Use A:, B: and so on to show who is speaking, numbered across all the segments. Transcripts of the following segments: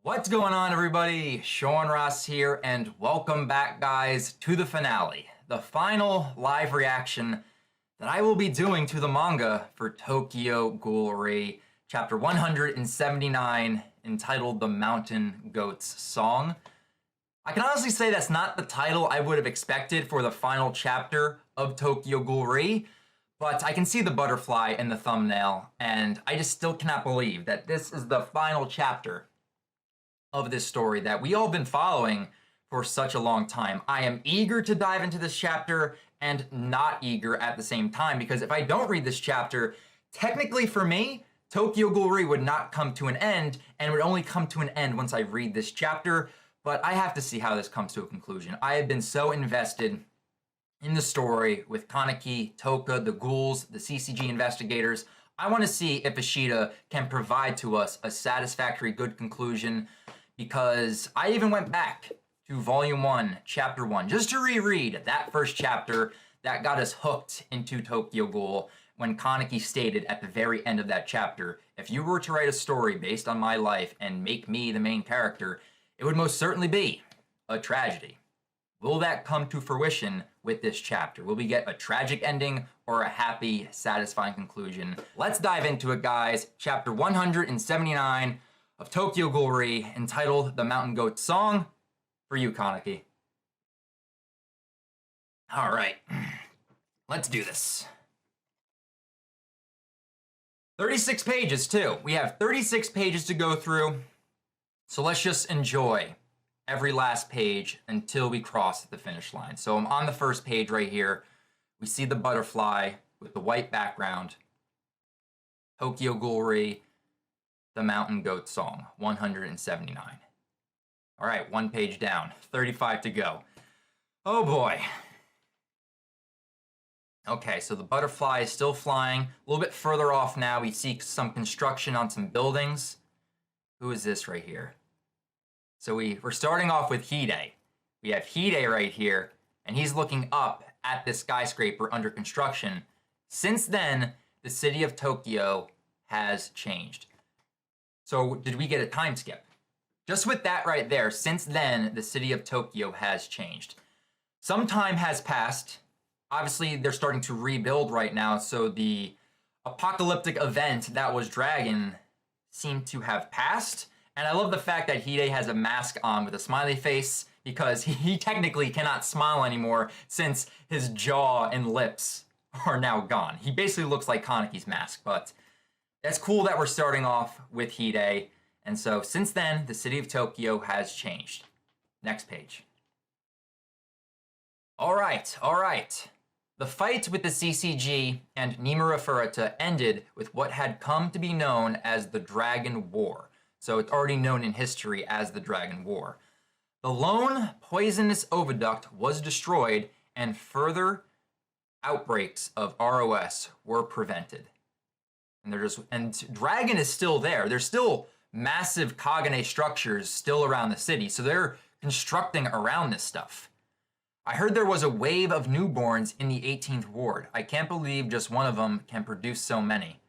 A: What's going on, everybody? Sean Ross here, and welcome back, guys, to the finale, the final live reaction that I will be doing to the manga for Tokyo Ghoul chapter 179, entitled The Mountain Goat's Song. I can honestly say that's not the title I would have expected for the final chapter of Tokyo Ghoul, but I can see the butterfly in the thumbnail, and I just still cannot believe that this is the final chapter of this story that we all been following for such a long time. I am eager to dive into this chapter and not eager at the same time, because if I don't read this chapter, technically for me, Tokyo Ghoul would not come to an end, and would only come to an end once I read this chapter. But I have to see how this comes to a conclusion. I have been so invested in the story with Kaneki, Toka, the ghouls, the CCG investigators. I want to see if Ishida can provide to us a satisfactory good conclusion, because I even went back to Volume 1, Chapter 1, just to reread that first chapter that got us hooked into Tokyo Ghoul, when Kaneki stated at the very end of that chapter, if you were to write a story based on my life and make me the main character, it would most certainly be a tragedy. Will that come to fruition with this chapter? Will we get a tragic ending or a happy, satisfying conclusion? Let's dive into it, guys. Chapter 179 of Tokyo Ghoul, entitled The Mountain Goat's Song, for you, Kaneki. All right, let's do this. 36 pages, too. We have 36 pages to go through, so let's just enjoy every last page until we cross the finish line. So I'm on the first page right here. We see the butterfly with the white background. Tokyo Ghoul, The Mountain Goat Song, 179. All right, one page down, 35 to go. Oh boy. Okay, so the butterfly is still flying. A little bit further off now, we see some construction on some buildings. Who is this right here? So we're starting off with Hide. We have Hide right here, and he's looking up at this skyscraper under construction. Since then, the city of Tokyo has changed. So did we get a time skip? Just with that right there, since then, the city of Tokyo has changed. Some time has passed. Obviously, they're starting to rebuild right now, so the apocalyptic event that was Dragon seemed to have passed. And I love the fact that Hide has a mask on with a smiley face, because he technically cannot smile anymore since his jaw and lips are now gone. He basically looks like Kaneki's mask, but that's cool that we're starting off with Hide. And so since then, the city of Tokyo has changed. Next page. All right. The fight with the CCG and Nimura Furuta ended with what had come to be known as the Dragon War. So it's already known in history as the Dragon War. The lone poisonous oviduct was destroyed, and further outbreaks of ROS were prevented. And Dragon is still there. There's still massive Kagane structures still around the city, so they're constructing around this stuff. I heard there was a wave of newborns in the 18th ward. I can't believe just one of them can produce so many.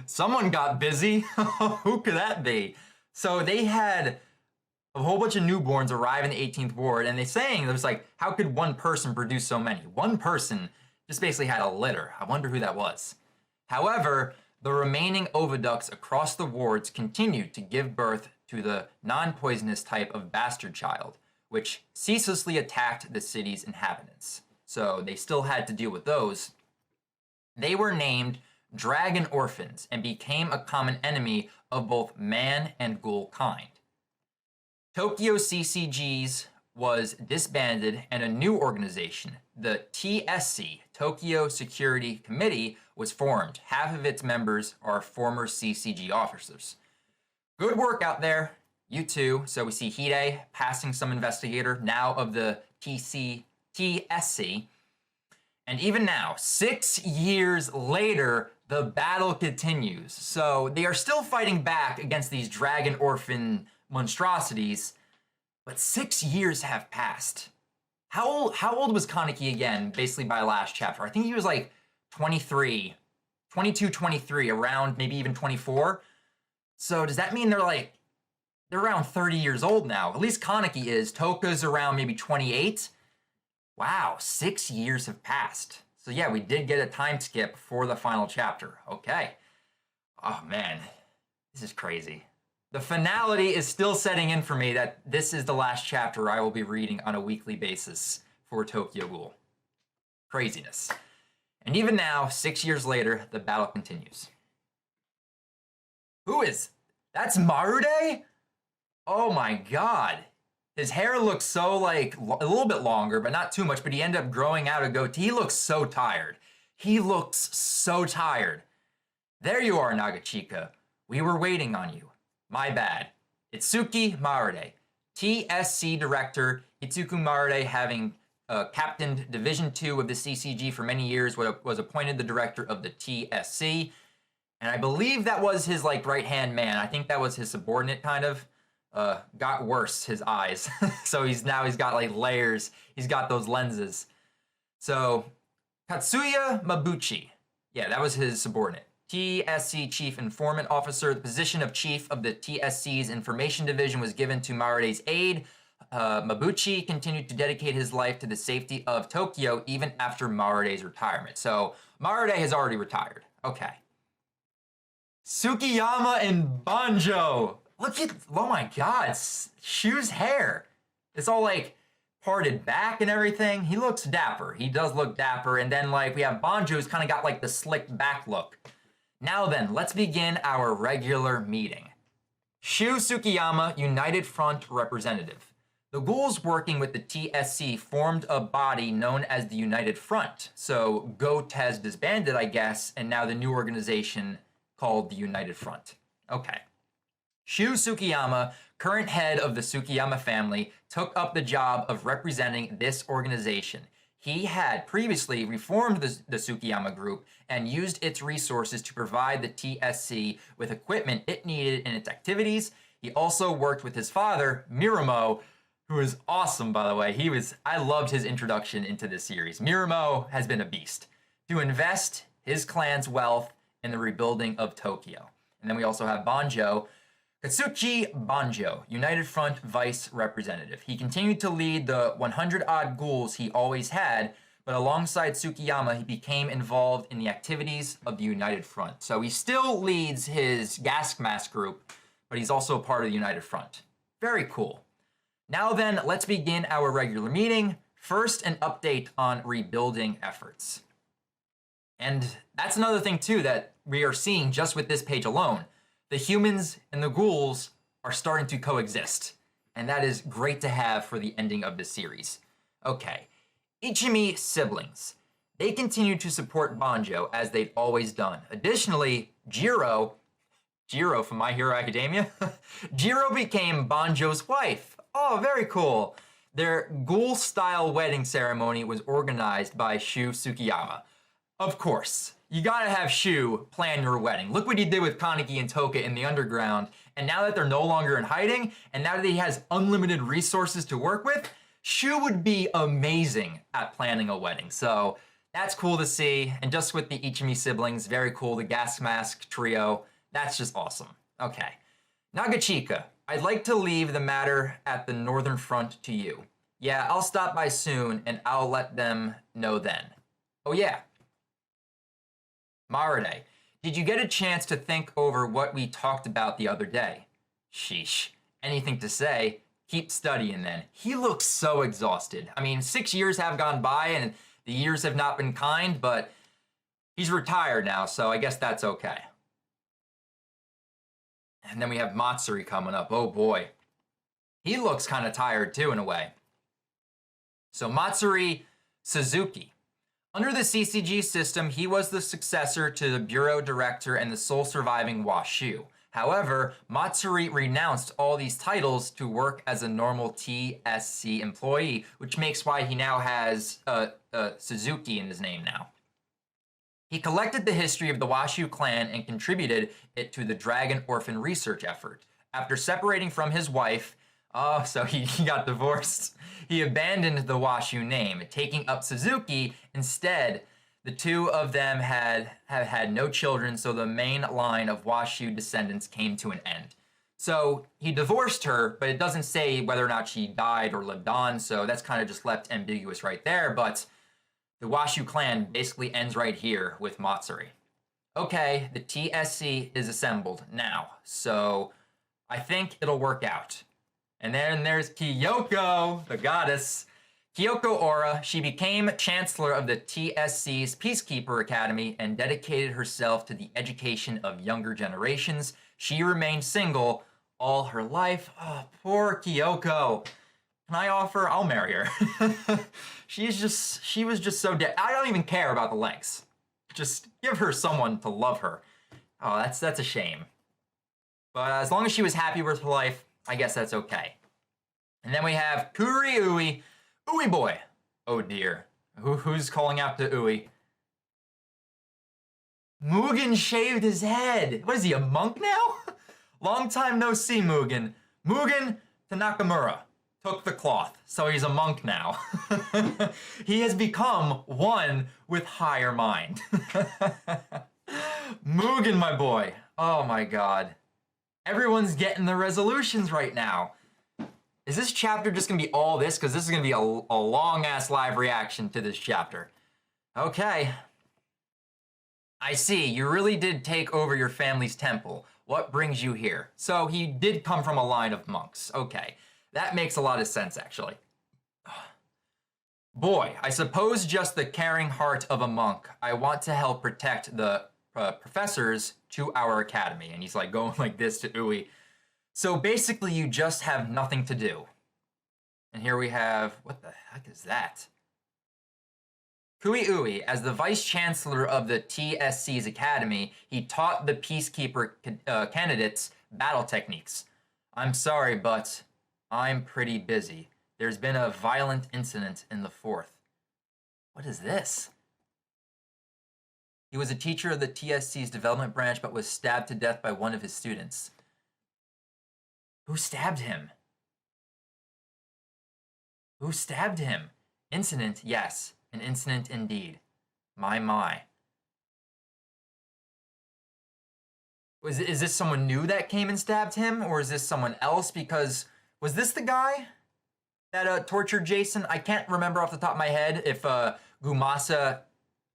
A: Someone got busy. Who could that be? So they had a whole bunch of newborns arrive in the 18th ward, and they're saying, it was like, how could one person produce so many? One person just basically had a litter. I wonder who that was. However, the remaining oviducts across the wards continued to give birth to the non-poisonous type of bastard child, which ceaselessly attacked the city's inhabitants. So they still had to deal with those. They were named Dragon Orphans and became a common enemy of both man and ghoul kind. Tokyo CCGs was disbanded, and a new organization, the TSC, Tokyo Security Committee, was formed. Half of its members are former CCG officers. Good work out there, you too. So we see Hide passing some investigator, now of the TSC. And even now, 6 years later, the battle continues. So they are still fighting back against these dragon orphan monstrosities, but 6 years have passed. How old was Kaneki again, basically by last chapter? I think he was like 23, 22, 23, around maybe even 24. So does that mean they're around 30 years old now. At least Kaneki is. Toka's around maybe 28. Wow, 6 years have passed. So yeah, we did get a time skip for the final chapter. Okay. Oh man, this is crazy. The finality is still setting in for me that this is the last chapter I will be reading on a weekly basis for Tokyo Ghoul. Craziness. And even now, 6 years later, the battle continues. Who is? That's Marude? Oh my god. His hair looks so, like, a little bit longer, but not too much, but he ended up growing out a goatee. He looks so tired. He looks so tired. There you are, Nagachika. We were waiting on you. My bad. Itsuki Marude, TSC Director. Itsuki Marude, having captained Division 2 of the CCG for many years, was appointed the director of the TSC. And I believe that was his, like, right-hand man. I think that was his subordinate, kind of. Got worse, his eyes. So he's got, like, layers. He's got those lenses. So, Katsuya Mabuchi. Yeah, that was his subordinate. TSC Chief Informant Officer. The position of Chief of the TSC's Information Division was given to Marude's aide. Mabuchi continued to dedicate his life to the safety of Tokyo even after Marude's retirement. So, Marude has already retired. Okay. Tsukiyama and Banjo. Look at, oh my god, Shu's hair. It's all, like, parted back and everything. He looks dapper. He does look dapper. And then, like, we have Banjo, who's kind of got, like, the slicked back look. Now then, let's begin our regular meeting. Shu Tsukiyama, United Front Representative. The ghouls working with the TSC formed a body known as the United Front. So GOAT has disbanded, I guess, and now the new organization called the United Front. Okay. Shu Tsukiyama, current head of the Tsukiyama family, took up the job of representing this organization. He had previously reformed the Tsukiyama group and used its resources to provide the TSC with equipment it needed in its activities. He also worked with his father, Mirumo, who is awesome, by the way. I loved his introduction into this series. Mirumo has been a beast. To invest his clan's wealth in the rebuilding of Tokyo. And then we also have Banjo, Katsuki Banjo, United Front Vice Representative. He continued to lead the 100-odd ghouls he always had, but alongside Tsukiyama, he became involved in the activities of the United Front. So he still leads his gas mask group, but he's also part of the United Front. Very cool. Now then, let's begin our regular meeting. First, an update on rebuilding efforts. And that's another thing, too, that we are seeing just with this page alone. The humans and the ghouls are starting to coexist, and that is great to have for the ending of this series. Okay, Ichimi siblings. They continue to support Banjo as they've always done. Additionally, Jiro from My Hero Academia, Jiro became Banjo's wife. Oh, very cool. Their ghoul-style wedding ceremony was organized by Shu Tsukiyama. Of course. You gotta have Shu plan your wedding. Look what he did with Kaneki and Toka in the underground. And now that they're no longer in hiding, and now that he has unlimited resources to work with, Shu would be amazing at planning a wedding. So that's cool to see. And just with the Ichimi siblings, very cool. The gas mask trio, that's just awesome. Okay. Nagachika, I'd like to leave the matter at the Northern Front to you. Yeah, I'll stop by soon and I'll let them know then. Oh yeah. Marude, did you get a chance to think over what we talked about the other day? Sheesh. Anything to say? Keep studying then. He looks so exhausted. I mean, 6 years have gone by and the years have not been kind, but he's retired now, so I guess that's okay. And then we have Matsuri coming up. Oh boy. He looks kind of tired too in a way. So Matsuri Suzuki. Under the CCG system, he was the successor to the bureau director and the sole surviving Washu. However, Matsuri renounced all these titles to work as a normal TSC employee, which makes why he now has Suzuki in his name now. He collected the history of the Washu clan and contributed it to the Dragon Orphan research effort. After separating from his wife, so he got divorced. He abandoned the Washu name, taking up Suzuki instead. The two of them have had no children, so the main line of Washu descendants came to an end. So he divorced her, but it doesn't say whether or not she died or lived on, so that's kind of just left ambiguous right there, but the Washu clan basically ends right here with Matsuri. Okay, the TSC is assembled now, so I think it'll work out. And then there's Kyoko, the goddess. Kyoko Ora, she became chancellor of the TSC's Peacekeeper Academy and dedicated herself to the education of younger generations. She remained single all her life. Oh, poor Kyoko. Can I offer? I'll marry her. she was just so dead. I don't even care about the lengths. Just give her someone to love her. Oh, that's a shame. But as long as she was happy with her life, I guess that's okay. And then we have Kuri Ui, Ui boy. Oh dear. Who's calling out to Ui? Mugen shaved his head. What is he, a monk now? Long time no see, Mugen. Mugen to Nakamura took the cloth, so he's a monk now. He has become one with higher mind. Mugen, my boy. Oh my god. Everyone's getting the resolutions right now. Is this chapter just gonna be all this? Because this is gonna be a long-ass live reaction to this chapter. Okay. I see, you really did take over your family's temple. What brings you here? So he did come from a line of monks. Okay. That makes a lot of sense, actually. Boy, I suppose just the caring heart of a monk. I want to help protect the professors to our academy. And he's like going like this to Ui. So basically you just have nothing to do. And here we have, what the heck is that? Kui Ui, as the vice chancellor of the TSC's academy, he taught the peacekeeper candidates battle techniques. I'm sorry, but I'm pretty busy. There's been a violent incident in the 4th. What is this? He was a teacher of the TSC's development branch, but was stabbed to death by one of his students. Who stabbed him? Who stabbed him? Incident, yes. An incident indeed. My. Is this someone new that came and stabbed him? Or is this someone else? Because, was this the guy that tortured Jason? I can't remember off the top of my head if Gumasa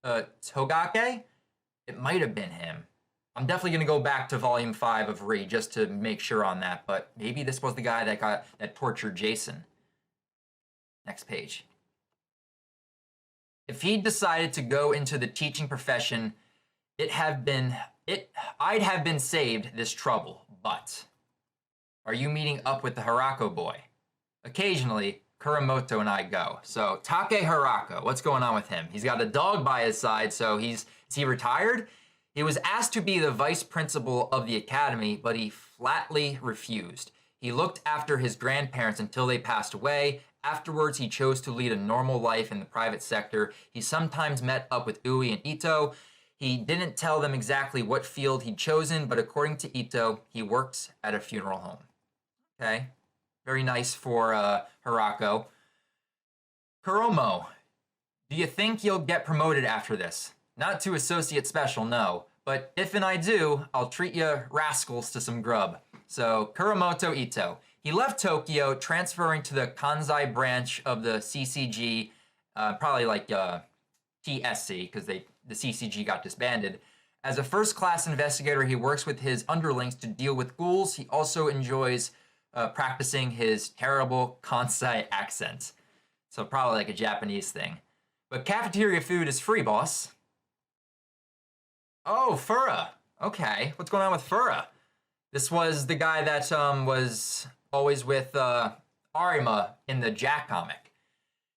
A: Togake? It might have been him. I'm definitely going to go back to volume 5 of Re just to make sure on that, but maybe this was the guy that tortured Jason. Next page. If he'd decided to go into the teaching profession, I'd have been saved this trouble, but are you meeting up with the Harako boy? Occasionally, Kuramoto and I go. So, Take Harako, what's going on with him? He's got a dog by his side, so is he retired? He was asked to be the vice principal of the academy, but he flatly refused. He looked after his grandparents until they passed away. Afterwards, he chose to lead a normal life in the private sector. He sometimes met up with Ui and Ito. He didn't tell them exactly what field he'd chosen, but according to Ito, he works at a funeral home. Okay, very nice for Harako. Kuromo, do you think you'll get promoted after this? Not to associate special, no. But if and I do, I'll treat you rascals to some grub. So, Kuramoto Ito. He left Tokyo, transferring to the Kansai branch of the CCG, probably like TSC, because the CCG got disbanded. As a first-class investigator, he works with his underlings to deal with ghouls. He also enjoys practicing his terrible Kansai accent. So probably like a Japanese thing. But cafeteria food is free, boss. Oh, Fura. Okay, what's going on with Fura? This was the guy that was always with Arima in the Jack comic.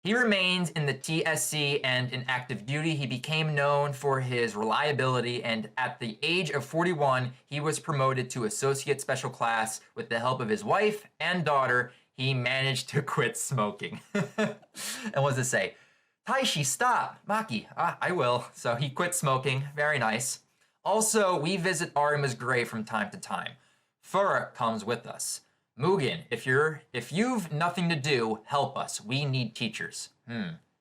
A: He remains in the TSC and in active duty. He became known for his reliability, and at the age of 41, he was promoted to Associate Special Class. With the help of his wife and daughter, he managed to quit smoking. And what does it say? Taishi, stop! Maki, I will. So he quit smoking. Very nice. Also, we visit Arima's grave from time to time. Fura comes with us. Mugen, if you've nothing to do, help us. We need teachers.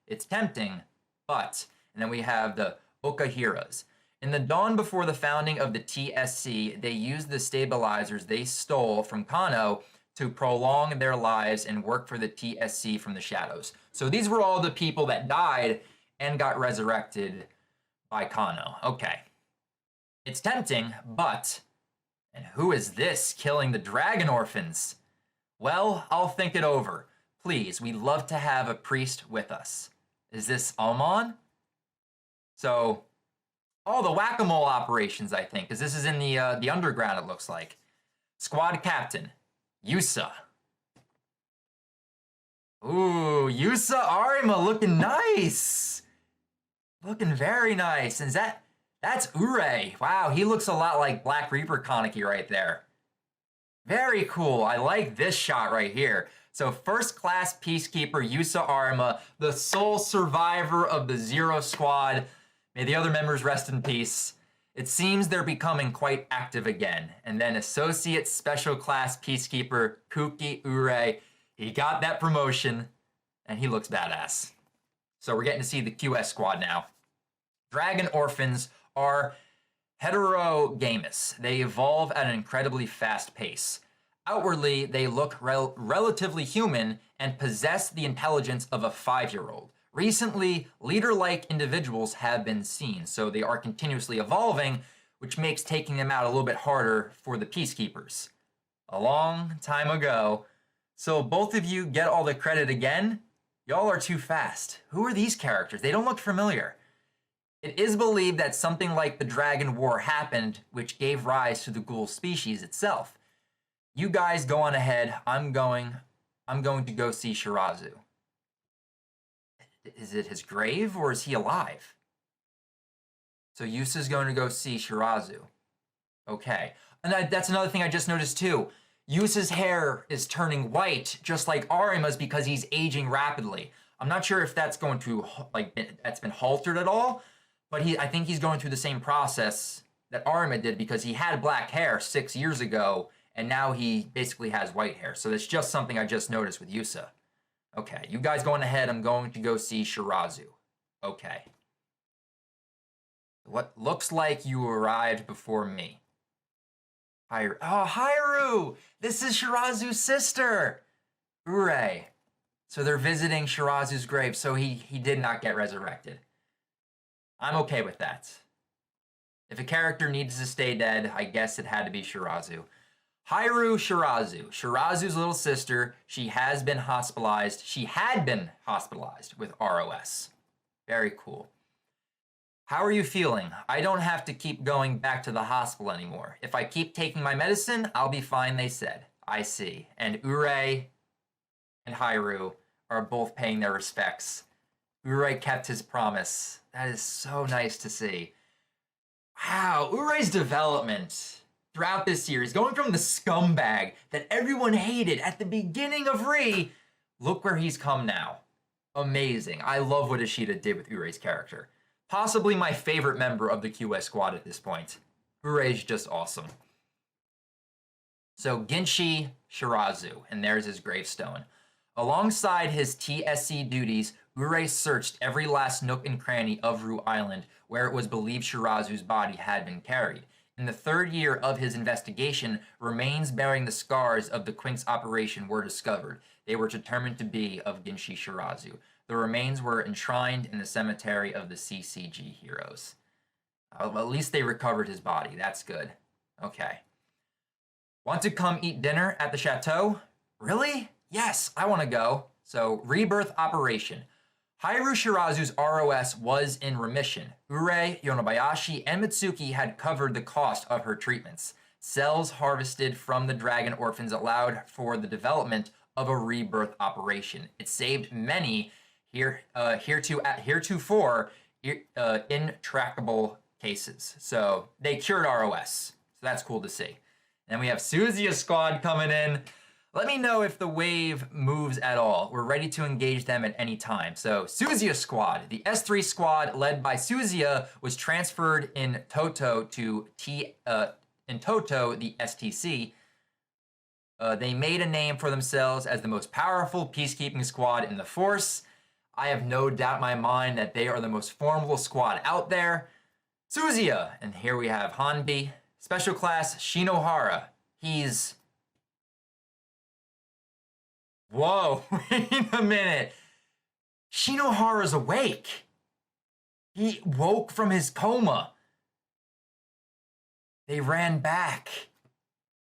A: It's tempting, but... And then we have the Okahiras. In the dawn before the founding of the TSC, they used the stabilizers they stole from Kano to prolong their lives and work for the TSC from the shadows. So these were all the people that died and got resurrected by Kano. Okay. It's tempting, but... And who is this killing the dragon orphans? Well, I'll think it over. Please, we'd love to have a priest with us. Is this Almon? So... Oh, the whack-a-mole operations, I think, because this is in the underground, it looks like. Squad captain, Yusa. Ooh, Yusa Arima looking nice. Looking very nice. And that's Urei. Wow, he looks a lot like Black Reaper Kaneki right there. Very cool. I like this shot right here. So first-class peacekeeper Yusa Arima, the sole survivor of the Zero Squad. May the other members rest in peace. It seems they're becoming quite active again. And then Associate Special Class Peacekeeper Kuki Urei. He got that promotion, and he looks badass. So we're getting to see the QS squad now. Dragon Orphans are heterogamous. They evolve at an incredibly fast pace. Outwardly, they look relatively human and possess the intelligence of a 5-year-old. Recently, leader-like individuals have been seen, so they are continuously evolving, which makes taking them out a little bit harder for the peacekeepers. A long time ago. So both of you get all the credit again? Y'all are too fast. Who are these characters? They don't look familiar. It is believed that something like the Dragon War happened, which gave rise to the ghoul species itself. You guys go on ahead. I'm going to go see Shirazu. Is it his grave, or is he alive? So Yusa's going to go see Shirazu. Okay. And that's another thing I just noticed too. Yusa's hair is turning white, just like Arima's, because he's aging rapidly. I'm not sure if that's going to, that's been halted at all, but I think he's going through the same process that Arima did, because he had black hair 6 years ago, and now he basically has white hair. So that's just something I just noticed with Yusa. Okay, you guys going ahead. I'm going to go see Shirazu. Okay. What looks like you arrived before me. Hiru. Oh, Hiru! This is Shirazu's sister! Urei. So they're visiting Shirazu's grave, so he did not get resurrected. I'm okay with that. If a character needs to stay dead, I guess it had to be Shirazu. Hiru Shirazu, Shirazu's little sister. She has been hospitalized. She had been hospitalized with ROS. Very cool. How are you feeling? I don't have to keep going back to the hospital anymore. If I keep taking my medicine, I'll be fine, they said. I see. And Urei and Hiru are both paying their respects. Urei kept his promise. That is so nice to see. Wow, Urei's development throughout this series, going from the scumbag that everyone hated at the beginning of Re, look where he's come now. Amazing. I love what Ishida did with Urei's character. Possibly my favorite member of the QS squad at this point. Urei's just awesome. So Ginshi Shirazu, and there's his gravestone. Alongside his TSC duties, Urei searched every last nook and cranny of Ru Island where it was believed Shirazu's body had been carried. In the 3rd year of his investigation, remains bearing the scars of the Quinx operation were discovered. They were determined to be of Ginshi Shirazu. The remains were enshrined in the cemetery of the CCG heroes. At least they recovered his body. That's good. Okay. Want to come eat dinner at the chateau? Really? Yes, I want to go. So, rebirth operation. Hiru Shirazu's ROS was in remission. Urei, Yonobayashi, and Mitsuki had covered the cost of her treatments. Cells harvested from the Dragon Orphans allowed for the development of a rebirth operation. It saved many heretofore intractable cases. So they cured ROS. So that's cool to see. And then we have Suzuya's squad coming in. Let me know if the wave moves at all. We're ready to engage them at any time. So Suzuya squad, the S3 squad led by Suzuya was transferred in Toto to the STC. They made a name for themselves as the most powerful peacekeeping squad in the force. I have no doubt in my mind that they are the most formidable squad out there. Suzuya. And here we have Hanbi. Special class Shinohara. He's... Whoa, wait a minute. Shinohara's awake. He woke from his coma. They ran back.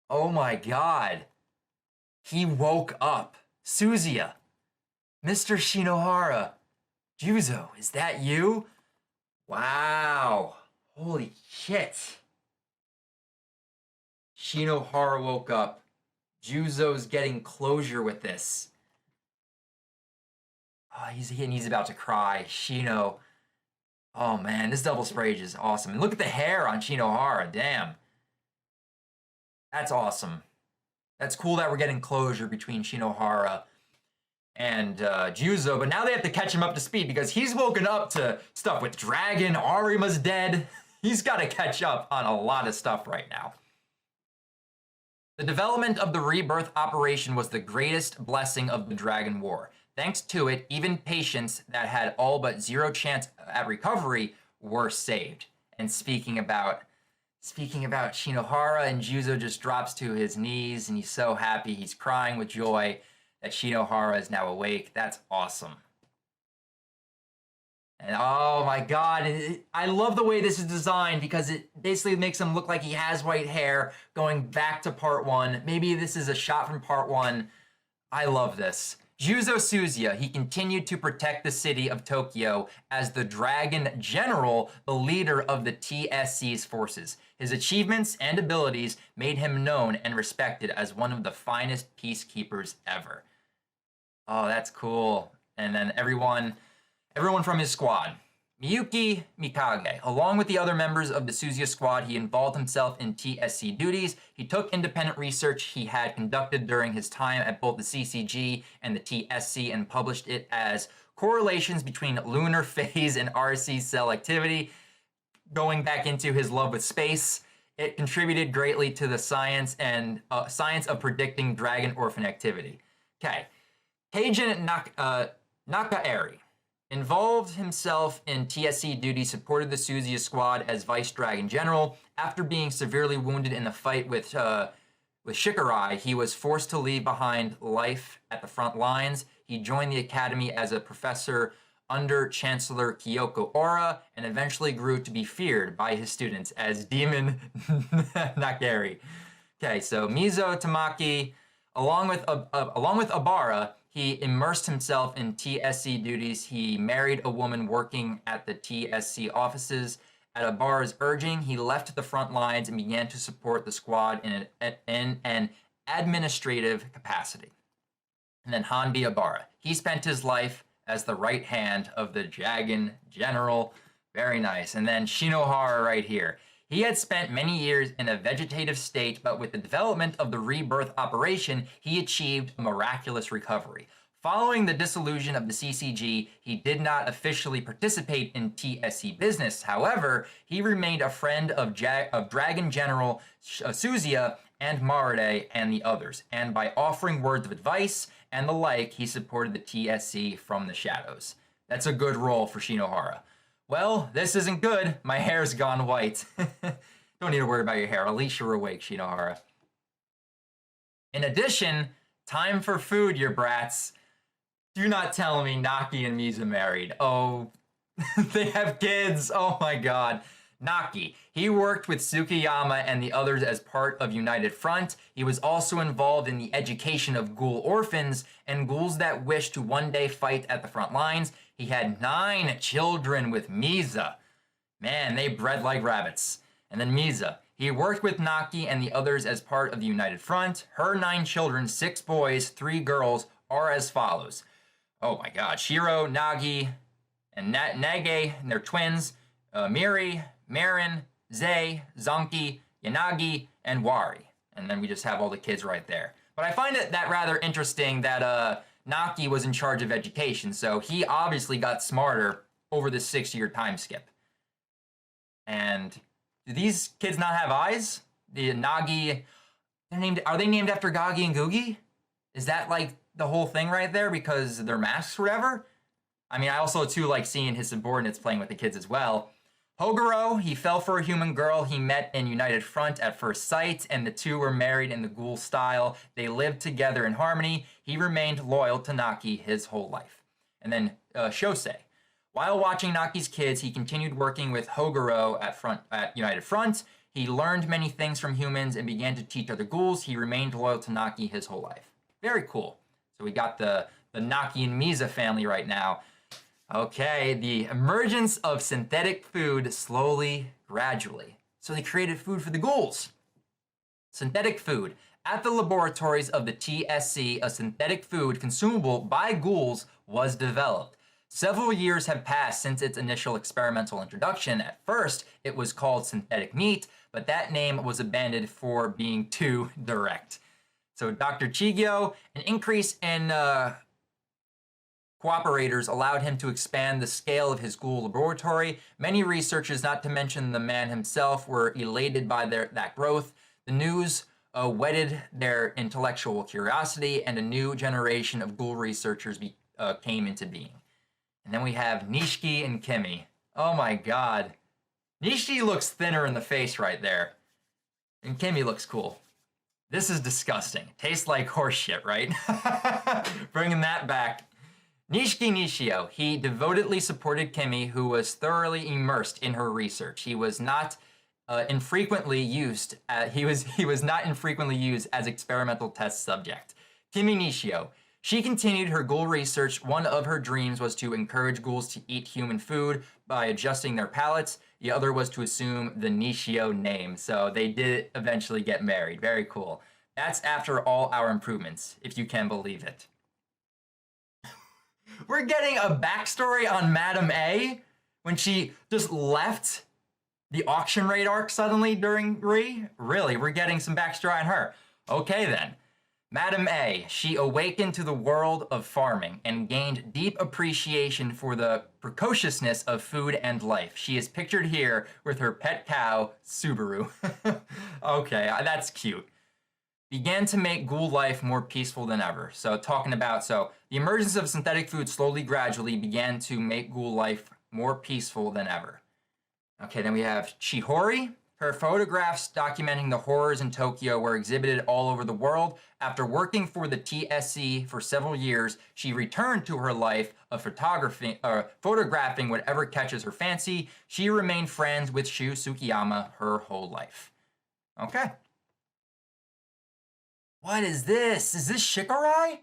A: Oh my god. He woke up. Suzuya. Mr. Shinohara. Juzo, is that you? Wow. Holy shit. Shinohara woke up. Juzo's getting closure with this. Oh, he's about to cry. Shino. Oh man, this double spray is awesome. And look at the hair on Shinohara. Damn. That's awesome. That's cool that we're getting closure between Shinohara and Juzo, but now they have to catch him up to speed because he's woken up to stuff with Dragon, Arima's dead. He's got to catch up on a lot of stuff right now. The development of the rebirth operation was the greatest blessing of the Dragon War. Thanks to it, even patients that had all but zero chance at recovery were saved. And speaking about Shinohara, and Juzo just drops to his knees and he's so happy. He's crying with joy that Shinohara is now awake. That's awesome. And oh my god, I love the way this is designed because it basically makes him look like he has white hair going back to part 1. Maybe this is a shot from part 1. I love this. Juzo Suzuya, he continued to protect the city of Tokyo as the Dragon General, the leader of the TSC's forces. His achievements and abilities made him known and respected as one of the finest peacekeepers ever. Oh, that's cool. And then everyone from his squad. Miyuki Mikage. Along with the other members of the Suzuya squad, he involved himself in TSC duties. He took independent research he had conducted during his time at both the CCG and the TSC and published it as correlations between lunar phase and RC cell activity. Going back into his love with space, it contributed greatly to the science of predicting dragon orphan activity. Okay. Keijin Nakaeri. Involved himself in TSC duty, supported the Suzuya squad as Vice Dragon General. After being severely wounded in the fight with Shikurai, he was forced to leave behind life at the front lines. He joined the academy as a professor under Chancellor Kyoko Ora, and eventually grew to be feared by his students as Demon Nakeri. Okay, so Mizo Tamaki, along with Abara, he immersed himself in TSC duties. He married a woman working at the TSC offices. At Abara's urging, he left the front lines and began to support the squad in an administrative capacity. And then Hanbi Abara. He spent his life as the right hand of the Dragon General. Very nice. And then Shinohara right here. He had spent many years in a vegetative state, but with the development of the rebirth operation, he achieved a miraculous recovery. Following the dissolution of the CCG, he did not officially participate in TSC business. However, he remained a friend of Dragon General Suzuya and Marude and the others, and by offering words of advice and the like, he supported the TSC from the shadows. That's a good role for Shinohara. Well, this isn't good. My hair's gone white. Don't need to worry about your hair. At least you're awake, Shinohara. In addition, time for food, you brats. Do not tell me Naki and Mizu married. Oh, they have kids. Oh my god. Naki. He worked with Tsukiyama and the others as part of United Front. He was also involved in the education of ghoul orphans and ghouls that wish to one day fight at the front lines. He had 9 children with Miza. Man, they bred like rabbits. And then Miza. He worked with Naki and the others as part of the United Front. Her 9 children, 6 boys, 3 girls, are as follows. Oh my god. Shiro, Nagi, and Nage, and they're twins. Miri, Marin, Zei, Zonki, Yanagi, and Wari. And then we just have all the kids right there. But I find that rather interesting that Naki was in charge of education, so he obviously got smarter over this 6-year time skip. And do these kids not have eyes? The Nagi, are they named after Gagi and Gugi? Is that like the whole thing right there because they're masks or whatever? I mean, I also too like seeing his subordinates playing with the kids as well. Hoguro, he fell for a human girl he met in United Front at first sight, and the two were married in the ghoul style. They lived together in harmony. He remained loyal to Naki his whole life. And then Shosei. While watching Naki's kids, he continued working with Hoguro at United Front. He learned many things from humans and began to teach other ghouls. He remained loyal to Naki his whole life. Very cool. So we got the Naki and Misa family right now. Okay, the emergence of synthetic food slowly, gradually. So they created food for the ghouls. Synthetic food. At the laboratories of the TSC, a synthetic food consumable by ghouls was developed. Several years have passed since its initial experimental introduction. At first, it was called synthetic meat, but that name was abandoned for being too direct. So Dr. Chigyo, an increase in cooperators allowed him to expand the scale of his ghoul laboratory. Many researchers, not to mention the man himself, were elated by that growth. The news whetted their intellectual curiosity, and a new generation of ghoul researchers came into being. And then we have Nishiki and Kimi. Oh my god. Nishiki looks thinner in the face right there. And Kimi looks cool. This is disgusting. Tastes like horse shit, right? Bringing that back. Nishiki Nishio, he devotedly supported Kimi, who was thoroughly immersed in her research. He was not infrequently used. He was not infrequently used as experimental test subject. Kimi Nishio, she continued her ghoul research. One of her dreams was to encourage ghouls to eat human food by adjusting their palates. The other was to assume the Nishio name. So they did eventually get married. Very cool. That's after all our improvements, if you can believe it. We're getting a backstory on Madame A when she just left the auction raid arc suddenly during Re? Really, we're getting some backstory on her. Okay then. Madame A, she awakened to the world of farming and gained deep appreciation for the precociousness of food and life. She is pictured here with her pet cow, Subaru. Okay, that's cute. Began to make ghoul life more peaceful than ever. So the emergence of synthetic food slowly, gradually began to make ghoul life more peaceful than ever. Okay, then we have Chihori. Her photographs documenting the horrors in Tokyo were exhibited all over the world. After working for the TSC for several years, she returned to her life of photographing whatever catches her fancy. She remained friends with Shu Tsukiyama her whole life. Okay. What is this? Is this Shikurai?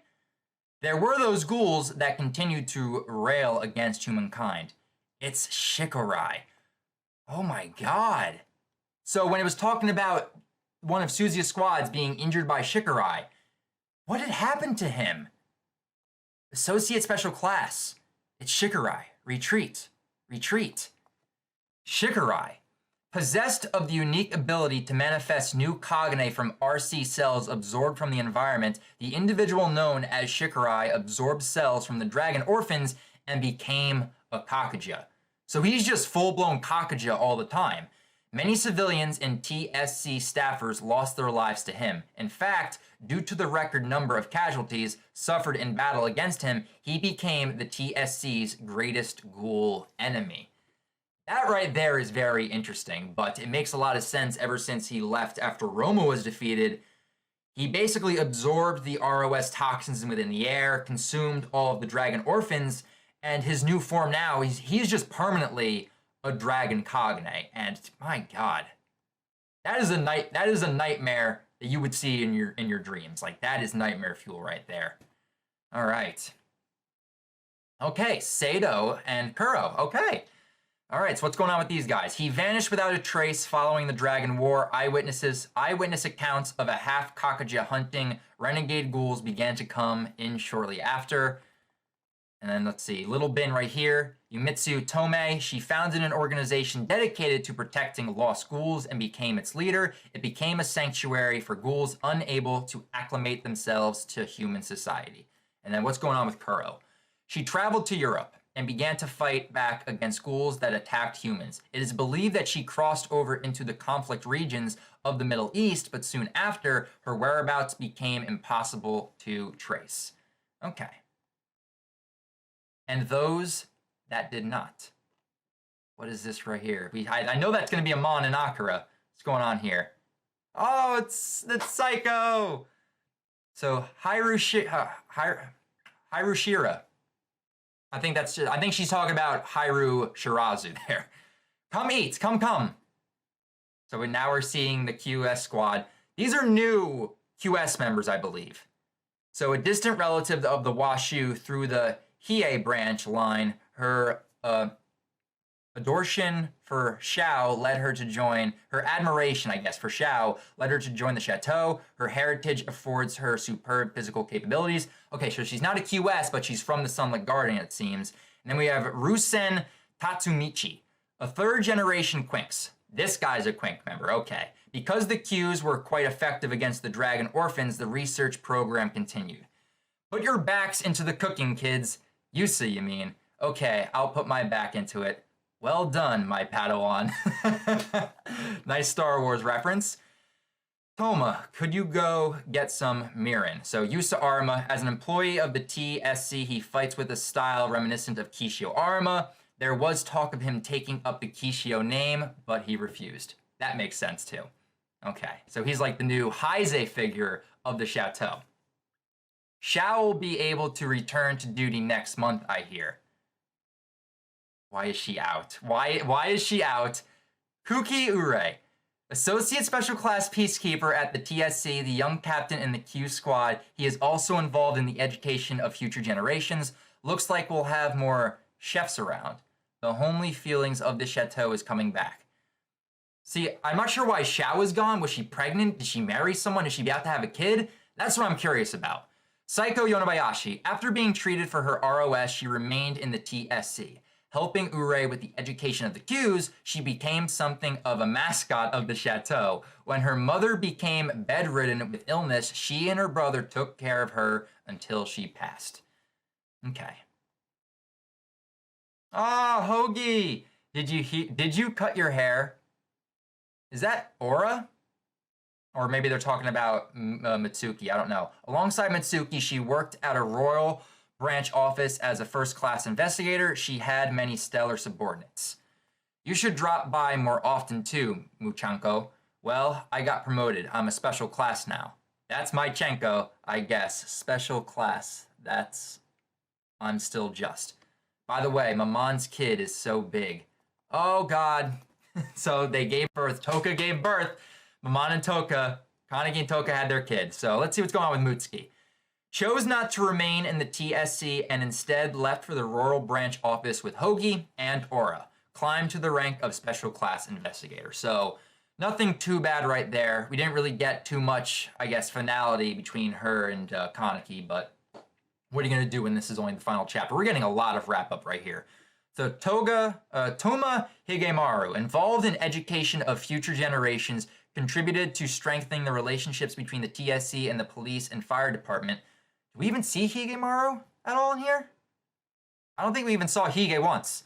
A: There were those ghouls that continued to rail against humankind. It's Shikurai. Oh my god. So when it was talking about one of Suzu's squads being injured by Shikurai, what had happened to him? Associate Special Class. It's Shikurai. Retreat. Retreat. Shikurai. Possessed of the unique ability to manifest new cognate from RC cells absorbed from the environment, the individual known as Shikurai absorbed cells from the dragon orphans and became a Kakaja. So he's just full-blown Kakaja all the time. Many civilians and TSC staffers lost their lives to him. In fact, due to the record number of casualties suffered in battle against him, he became the TSC's greatest ghoul enemy. That right there is very interesting, but it makes a lot of sense ever since he left after Roma was defeated. He basically absorbed the ROS toxins within the air, consumed all of the dragon orphans, and his new form now, he's just permanently a dragon cognate. And my god, that is a nightmare that you would see in your dreams. Like, that is nightmare fuel right there. All right. Okay, Sato and Kuro. Okay. All right, so what's going on with these guys? He vanished without a trace following the Dragon War. Eyewitness accounts of a half Kakaja hunting renegade ghouls began to come in shortly after. And then let's see, Little Bin right here. Yumitsu Tomei, she founded an organization dedicated to protecting lost ghouls and became its leader. It became a sanctuary for ghouls unable to acclimate themselves to human society. And then what's going on with Kuro? She traveled to Europe and began to fight back against ghouls that attacked humans. It is believed that she crossed over into the conflict regions of the Middle East, but soon after, her whereabouts became impossible to trace. Okay. And those that did not. What is this right here? I know that's going to be a Mon and Akira. What's going on here? Oh, it's Psycho. So Hirushira. I think she's talking about Hiru Shirazu there. Come eat, come. So now we're seeing the QS squad. These are new QS members, I believe. So a distant relative of the Washu through the Hiei branch line, her adoration for Xiao led her to join, her admiration, I guess, for Xiao led her to join the chateau. Her heritage affords her superb physical capabilities. Okay, so she's not a QS, but she's from the Sunlit Garden, it seems. And then we have Rusen Tatsumichi, a third-generation Quinx. This guy's a Quink member, okay. Because the Qs were quite effective against the Dragon Orphans, the research program continued. Put your backs into the cooking, kids. Yusa, you mean? Okay, I'll put my back into it. Well done, my Padawan. Nice Star Wars reference. Toma, could you go get some mirin? So Yusa Arima, as an employee of the TSC, he fights with a style reminiscent of Kishio Arima. There was talk of him taking up the Kishio name, but he refused. That makes sense too. Okay, so he's like the new Heise figure of the chateau. Xiao will be able to return to duty next month, I hear. Why is she out? Why is she out? Kuki Ure, Associate Special Class Peacekeeper at the TSC, the young captain in the Q squad. He is also involved in the education of future generations. Looks like we'll have more chefs around. The homely feelings of the chateau is coming back. See, I'm not sure why Xiao is gone. Was she pregnant? Did she marry someone? Is she about to have a kid? That's what I'm curious about. Psycho Yonebayashi, after being treated for her ROS, she remained in the TSC. Helping Ure with the education of the Qs, she became something of a mascot of the chateau. When her mother became bedridden with illness, she and her brother took care of her until she passed. Okay. Ah, Hoagie! Did you cut your hair? Is that Aura? Or maybe they're talking about Mitsuki, I don't know. Alongside Mitsuki, she worked at a royal branch office as a first-class investigator. She had many stellar subordinates. You should drop by more often too, Muchanko. Well, I got promoted. I'm a special class now. That's my Chenko, I guess. Special class. I'm still just. By the way, Mamon's kid is so big. Oh, God. So they gave birth. Toka gave birth. Mamon and Toka, Kaneki and Toka had their kid. So let's see what's going on with Mutsuki. Chose not to remain in the TSC and instead left for the Rural Branch office with Hoagie and Aura. Climbed to the rank of Special Class Investigator. So nothing too bad right there. We didn't really get too much, I guess, finality between her and Kaneki, but what are you going to do when this is only the final chapter? We're getting a lot of wrap-up right here. So Toma Higemaru, involved in education of future generations, contributed to strengthening the relationships between the TSC and the police and fire department. Do we even see Higemaru at all in here? I don't think we even saw Hige once.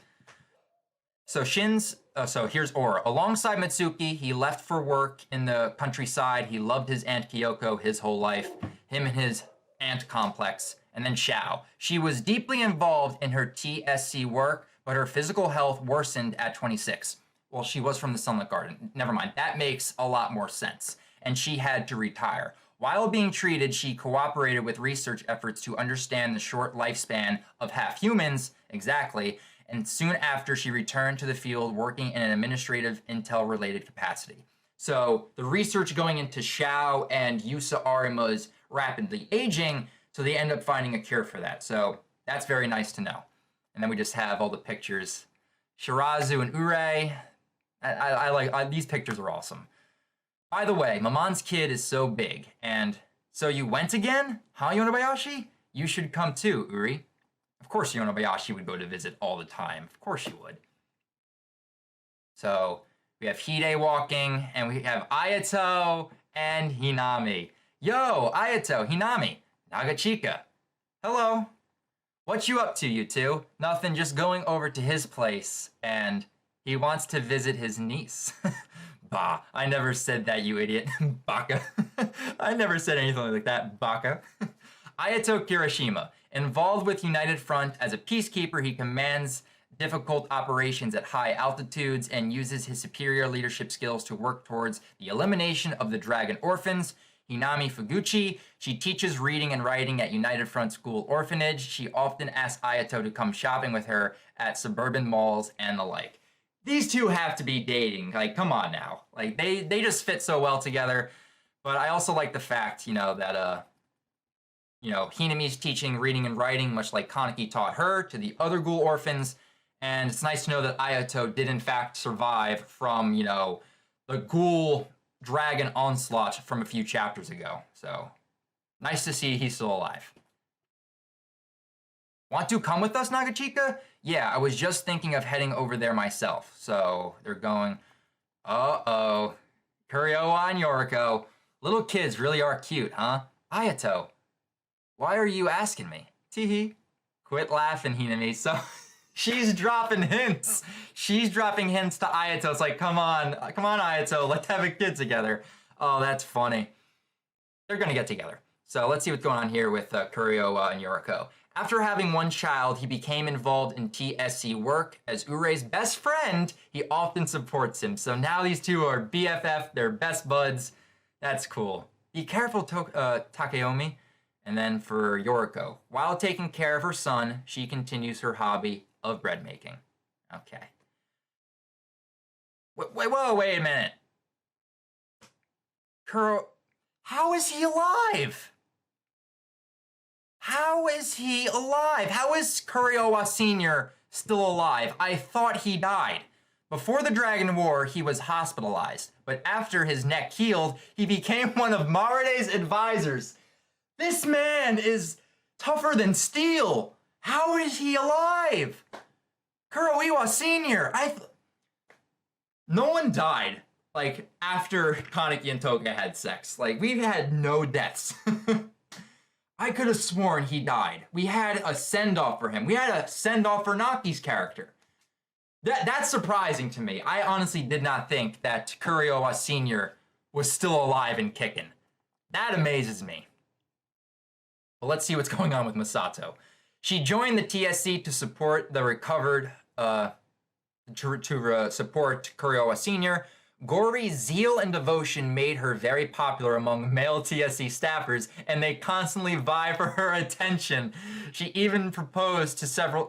A: So here's Aura. Alongside Mitsuki, he left for work in the countryside. He loved his Aunt Kyoko his whole life, him and his aunt complex. And then Xiao. She was deeply involved in her TSC work, but her physical health worsened at 26. Well, she was from the Sunlit Garden. Never mind. That makes a lot more sense. And she had to retire. While being treated, she cooperated with research efforts to understand the short lifespan of half-humans, exactly, and soon after she returned to the field working in an administrative intel-related capacity. So the research going into Xiao and Yusa Arima's rapidly aging, so they end up finding a cure for that. So that's very nice to know. And then we just have all the pictures. Shirazu and Ure. I like these pictures are awesome. By the way, Mamon's kid is so big. And so you went again? Huh, Yonebayashi? You should come too, Uri. Of course Yonebayashi would go to visit all the time. Of course you would. So we have Hide walking, and we have Ayato and Hinami. Yo, Ayato, Hinami, Nagachika. Hello. What you up to, you two? Nothing, just going over to his place, and he wants to visit his niece. Bah, I never said that, you idiot. Baka. I never said anything like that, Baka. Ayato Kirishima. Involved with United Front as a peacekeeper, he commands difficult operations at high altitudes and uses his superior leadership skills to work towards the elimination of the dragon orphans. Hinami Fuguchi, she teaches reading and writing at United Front School Orphanage. She often asks Ayato to come shopping with her at suburban malls and the like. These two have to be dating. Like, come on now. Like, they just fit so well together. But I also like the fact, that, Hinami's teaching reading and writing, much like Kaneki taught her, to the other ghoul orphans. And it's nice to know that Ayato did, in fact, survive from, the ghoul dragon onslaught from a few chapters ago. So, nice to see he's still alive. Want to come with us, Nagachika? Yeah, I was just thinking of heading over there myself. So, they're going, uh-oh. Kuriowa and Yoriko. Little kids really are cute, huh? Ayato, why are you asking me? Teehee. Quit laughing, Hinami. So, she's dropping hints. She's dropping hints to Ayato. It's like, come on, Ayato, let's have a kid together. Oh, that's funny. They're gonna get together. So let's see what's going on here with Kuriowa and Yoriko. After having one child, he became involved in TSC work. As Urei's best friend, he often supports him. So now these two are BFF, they're best buds. That's cool. Be careful, Takeomi. And then for Yoriko, while taking care of her son, she continues her hobby of bread making. Okay. Wait a minute. How is he alive? How is he alive? How is Kuriowa Sr. still alive? I thought he died. Before the Dragon War, he was hospitalized, but after his neck healed, he became one of Marade's advisors. This man is tougher than steel. How is he alive? Kuroiwa Sr. No one died, like, after Kaneki and Toga had sex. Like, we've had no deaths. I could have sworn he died. We had a send-off for him. We had a send-off for Naki's character. That's surprising to me. I honestly did not think that Kuriowa Sr. was still alive and kicking. That amazes me. But let's see what's going on with Masato. She joined the TSC to support the recovered, support Kuriowa Sr. Gory's zeal and devotion made her very popular among male TSC staffers, and they constantly vie for her attention. She's even been proposed to several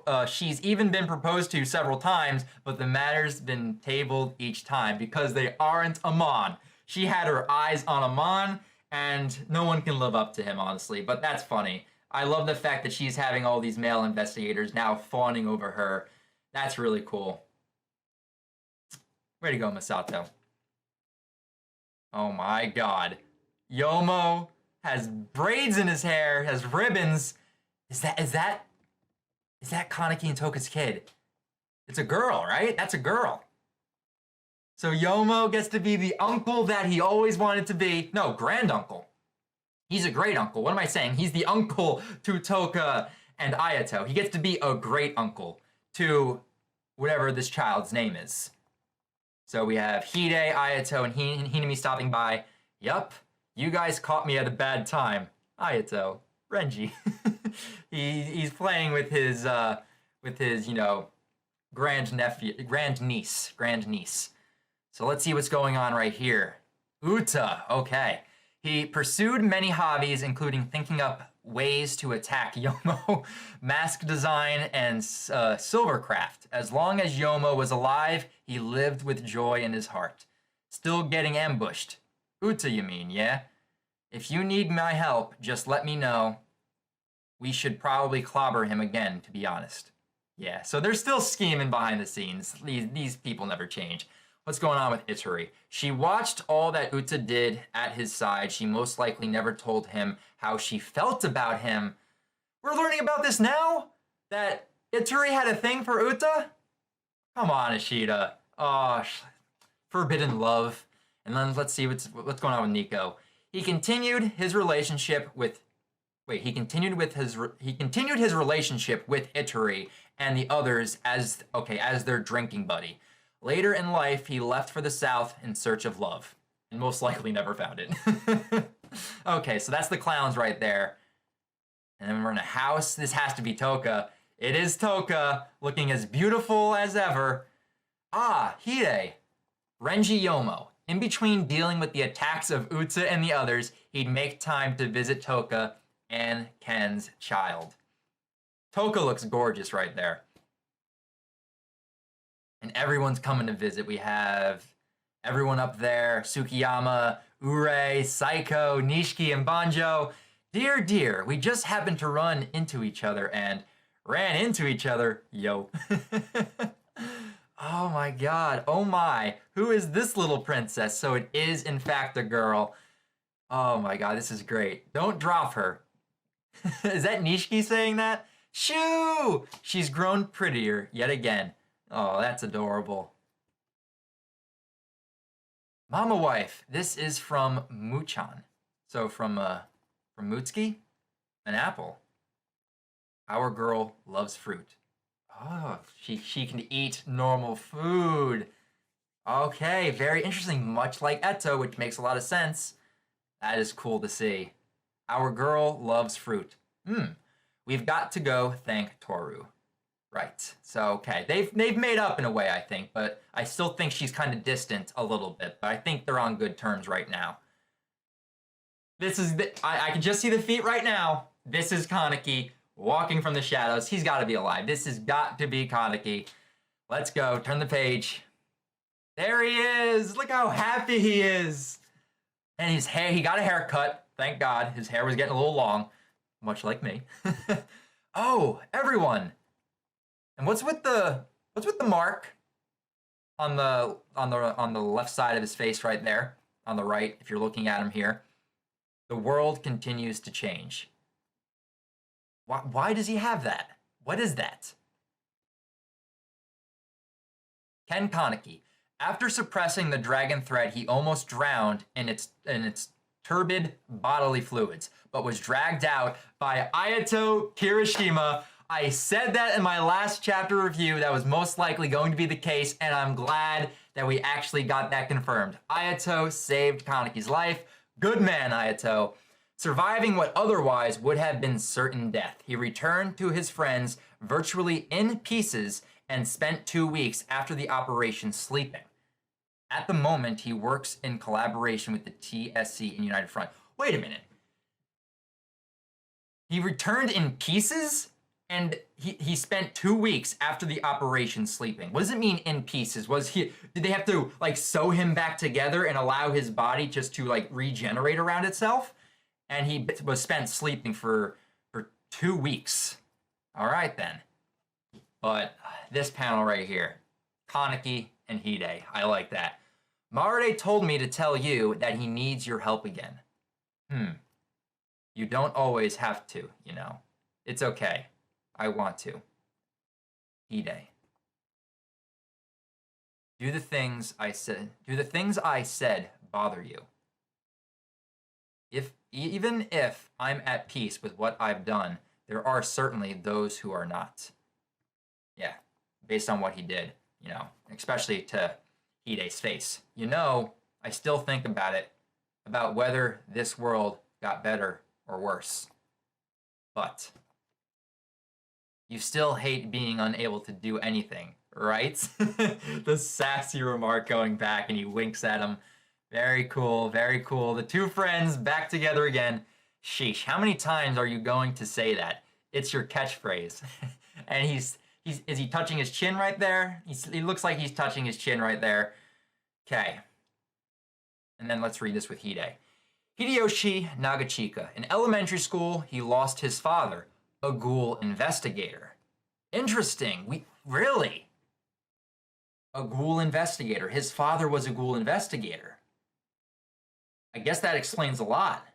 A: times, but the matter's been tabled each time because they aren't Amon. She had her eyes on Amon, and no one can live up to him, honestly, but that's funny. I love the fact that she's having all these male investigators now fawning over her. That's really cool. Way to go, Masato. Oh my god. Yomo has braids in his hair, has ribbons. Is that Kaneki and Toka's kid? It's a girl, right? That's a girl. So Yomo gets to be the uncle that he always wanted to be. No, granduncle. He's a great uncle. What am I saying? He's the uncle to Toka and Ayato. He gets to be a great uncle to whatever this child's name is. So we have Hide, Ayato, and Hinami stopping by. Yup, you guys caught me at a bad time. Ayato, Renji. He's playing with his grand niece. So let's see what's going on right here. Uta, okay. He pursued many hobbies, including thinking up ways to attack Yomo, mask design, and silvercraft. As long as Yomo was alive, he lived with joy in his heart. Still getting ambushed. Uta, you mean, yeah? If you need my help, just let me know. We should probably clobber him again, to be honest. Yeah, so they're still scheming behind the scenes. These people never change. What's going on with Ituri? She watched all that Uta did at his side. She most likely never told him how she felt about him. We're learning about this now? That Ituri had a thing for Uta? Come on, Ishida. Oh, forbidden love. And then let's see what's going on with Nico. He continued his relationship with his relationship with Ituri and the others as their drinking buddy. Later in life, he left for the south in search of love, and most likely never found it. Okay, so that's the clowns right there. And then we're in a house. This has to be Toka. It is Toka, looking as beautiful as ever. Ah, Hide. Renji Yomo. In between dealing with the attacks of Utsa and the others, he'd make time to visit Toka and Ken's child. Toka looks gorgeous right there. And everyone's coming to visit. We have everyone up there. Tsukiyama, Ure, Saiko, Nishiki, and Banjo. Dear, dear, we just happened to run into each other and ran into each other. Yo. Oh my god. Oh my. Who is this little princess? So it is, in fact, a girl. Oh my god, this is great. Don't drop her. Is that Nishiki saying that? Shoo! She's grown prettier yet again. Oh, that's adorable. Mama wife, this is from Muchan. So from Mutsuki, an apple. Our girl loves fruit. Oh, she can eat normal food. Okay, very interesting. Much like Eto, which makes a lot of sense. That is cool to see. Our girl loves fruit. We've got to go thank Toru. Right. So, okay. They've made up in a way, I think, but I still think she's kind of distant a little bit, but I think they're on good terms right now. This is I can just see the feet right now. This is Kaneki walking from the shadows. He's got to be alive. This has got to be Kaneki. Let's go. Turn the page. There he is. Look how happy he is. And his hair, he got a haircut. Thank God. His hair was getting a little long, much like me. Oh, everyone. And what's with the mark on the left side of his face right there, on the right, if you're looking at him here? The world continues to change. Why does he have that? What is that? Ken Kaneki. After suppressing the dragon thread, he almost drowned in its turbid bodily fluids, but was dragged out by Ayato Kirishima. I said that in my last chapter review. That was most likely going to be the case, and I'm glad that we actually got that confirmed. Ayato saved Kaneki's life. Good man, Ayato. Surviving what otherwise would have been certain death, he returned to his friends virtually in pieces and spent 2 weeks after the operation sleeping. At the moment, he works in collaboration with the TSC and United Front. Wait a minute. He returned in pieces? And he spent 2 weeks after the operation sleeping. What does it mean in pieces? Did they have to like sew him back together and allow his body just to like regenerate around itself? And he was spent sleeping for 2 weeks. All right then. But this panel right here, Kaneki and Hide, I like that. Marude told me to tell you that he needs your help again. You don't always have to, you know. It's okay. I want to. Hide. Do the things I said bother you? Even if I'm at peace with what I've done, there are certainly those who are not. Yeah, based on what he did, you know, especially to Hide's face. You know, I still think about it, about whether this world got better or worse. But you still hate being unable to do anything, right? The sassy remark going back, and he winks at him. Very cool, very cool. The two friends back together again. Sheesh, how many times are you going to say that? It's your catchphrase. And is he touching his chin right there? He looks like he's touching his chin right there. Okay. And then let's read this with Hide. Hideyoshi Nagachika. In elementary school, he lost his father, a ghoul investigator. Interesting. Really? A ghoul investigator. His father was a ghoul investigator. I guess that explains a lot.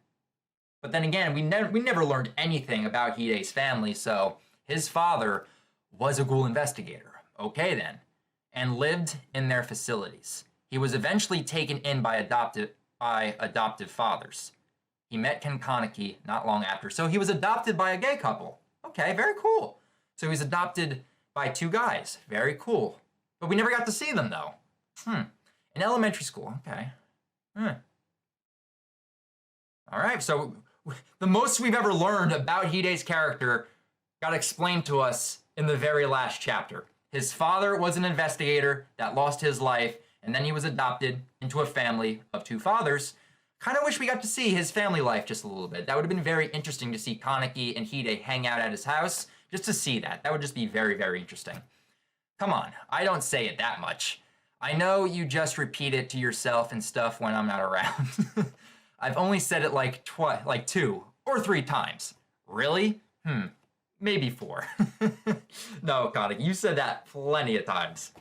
A: But then again, we never learned anything about Hide's family, so his father was a ghoul investigator. Okay then. And lived in their facilities. He was eventually taken in by adoptive fathers. He met Ken Kaneki not long after. So he was adopted by a gay couple. Okay, very cool. So he was adopted by 2 guys. Very cool. But we never got to see them, though. In elementary school. Okay. All right, so the most we've ever learned about Hide's character got explained to us in the very last chapter. His father was an investigator that lost his life, and then he was adopted into a family of two fathers. Kind of wish we got to see his family life just a little bit. That would have been very interesting to see Kaneki and Hide hang out at his house, just to see that. That would just be very, very interesting. Come on, I don't say it that much. I know you just repeat it to yourself and stuff when I'm not around. I've only said it like 2 or 3 times. Really? Maybe 4. No, Kaneki, you said that plenty of times.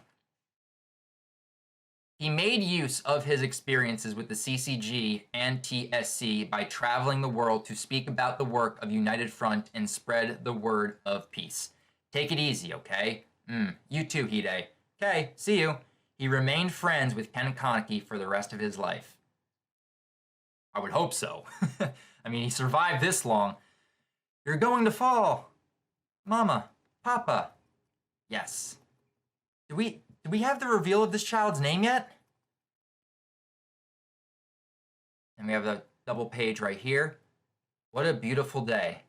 A: He made use of his experiences with the CCG and TSC by traveling the world to speak about the work of United Front and spread the word of peace. Take it easy, okay? You too, Hide. Okay, see you. He remained friends with Ken Kaneki for the rest of his life. I would hope so. I mean, he survived this long. You're going to fall. Mama, Papa. Yes. Do we have the reveal of this child's name yet? And we have the double page right here. What a beautiful day.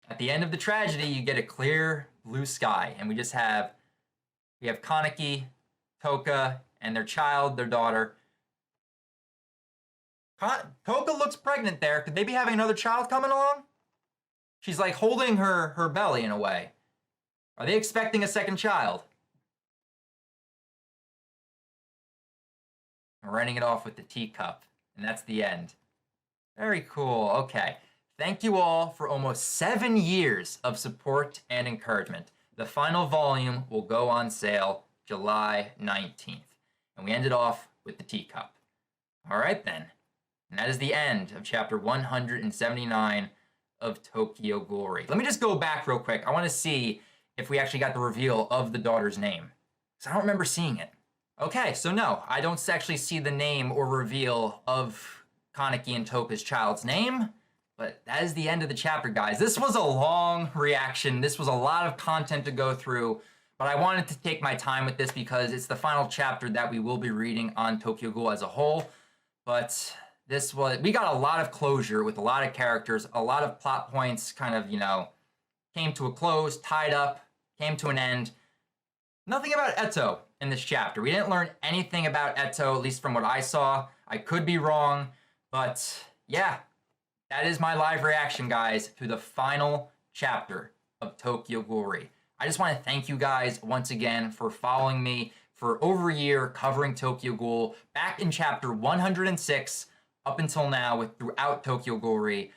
A: At the end of the tragedy, you get a clear blue sky, and we have Kaneki, Toka, and their child, their daughter. Toka looks pregnant there. Could they be having another child coming along? She's like holding her belly in a way. Are they expecting a second child? I'm writing it off with the teacup, and that's the end. Very cool. Okay. Thank you all for almost 7 years of support and encouragement. The final volume will go on sale July 19th. And we ended off with the teacup. All right, then. And that is the end of chapter 179 of Tokyo Ghoul. Let me just go back real quick. I want to see if we actually got the reveal of the daughter's name, because I don't remember seeing it. Okay, so no, I don't actually see the name or reveal of Kaneki and Toka's child's name, but that is the end of the chapter, guys. This was a long reaction. This was a lot of content to go through, but I wanted to take my time with this because it's the final chapter that we will be reading on Tokyo Ghoul as a whole. But we got a lot of closure with a lot of characters, a lot of plot points kind of, came to a close, tied up, came to an end. Nothing about Eto in this chapter. We didn't learn anything about Eto, at least from what I saw. I could be wrong, but yeah, that is my live reaction, guys, to the final chapter of Tokyo Ghoul. I just want to thank you guys once again for following me for over a year covering Tokyo Ghoul, back in chapter 106 up until now throughout Tokyo Ghoul.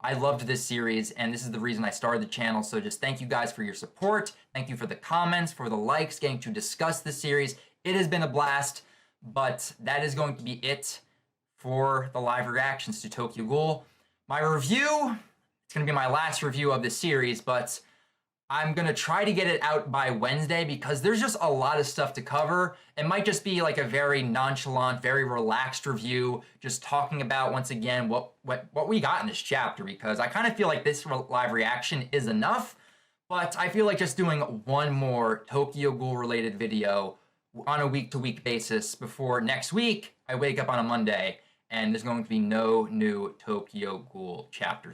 A: I loved this series, and this is the reason I started the channel. So just thank you guys for your support. Thank you for the comments, for the likes, getting to discuss the series. It has been a blast, but that is going to be it for the live reactions to Tokyo Ghoul. My review, it's going to be my last review of the series, but I'm going to try to get it out by Wednesday because there's just a lot of stuff to cover. It might just be like a very nonchalant, very relaxed review, just talking about, once again, what we got in this chapter, because I kind of feel like this live reaction is enough, but I feel like just doing one more Tokyo Ghoul related video on a week-to-week basis before next week I wake up on a Monday and there's going to be no new Tokyo Ghoul chapter.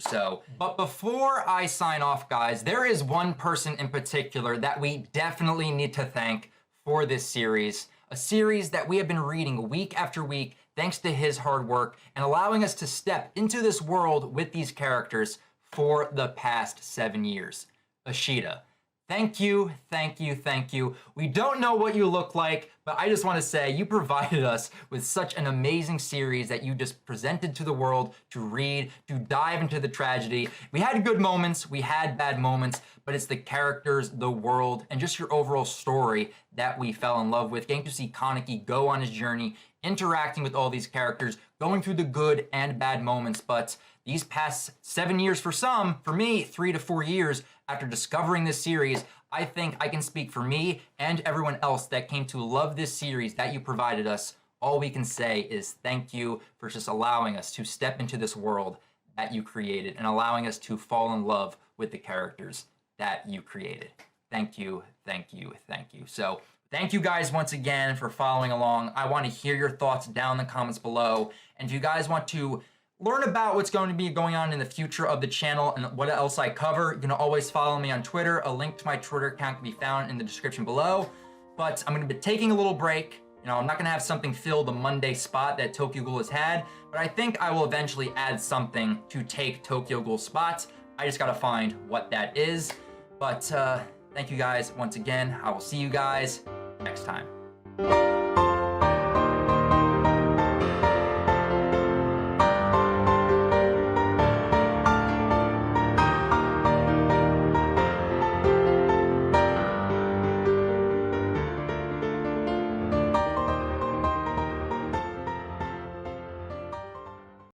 A: But before I sign off, guys, there is one person in particular that we definitely need to thank for this series, a series that we have been reading week after week thanks to his hard work and allowing us to step into this world with these characters for the past 7 years. Ishida. Thank you, thank you, thank you. We don't know what you look like, but I just want to say you provided us with such an amazing series that you just presented to the world to read, to dive into the tragedy. We had good moments, we had bad moments, but it's the characters, the world, and just your overall story that we fell in love with. Getting to see Kaneki go on his journey, interacting with all these characters, going through the good and bad moments, but these past 7 years for some, for me, 3 to 4 years after discovering this series, I think I can speak for me and everyone else that came to love this series that you provided us. All we can say is thank you for just allowing us to step into this world that you created and allowing us to fall in love with the characters that you created. Thank you, thank you, thank you. So thank you guys once again for following along. I want to hear your thoughts down in the comments below. And if you guys want to learn about what's going to be going on in the future of the channel and what else I cover, you can always follow me on Twitter. A link to my Twitter account can be found in the description below. But I'm going to be taking a little break. I'm not going to have something fill the Monday spot that Tokyo Ghoul has had, but I think I will eventually add something to take Tokyo Ghoul's spot. I just got to find what that is. But thank you guys once again. I will see you guys next time.